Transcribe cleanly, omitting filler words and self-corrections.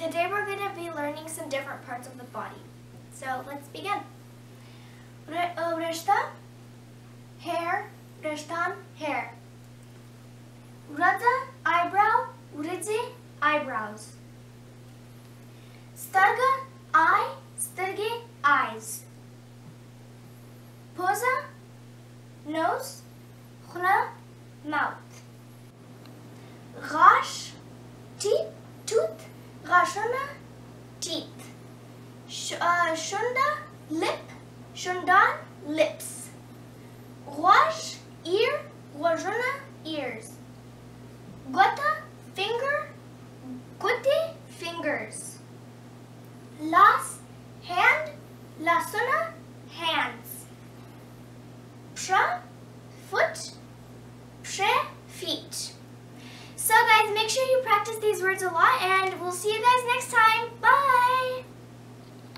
Today we're going to be learning some different parts of the body. So let's begin. Wریښته, hair, وریښتان, hair. ورځه, eyebrow, وریځې, eyebrows. سترګه, eye, سترګې, eyes. پوزه, nose, خوله, mouth. غاښ, teeth, tooth, غاښونه, teeth. شونډه, lip, شونډان, lips. غوږ, ear, غوږونه, ears. ګوته, finger, ګوتې, fingers. لاس, hand, لاسونه, hands. پښه, foot, پښې, feet. So guys, make sure you practice these words a lot and we'll see you guys next time. Bye!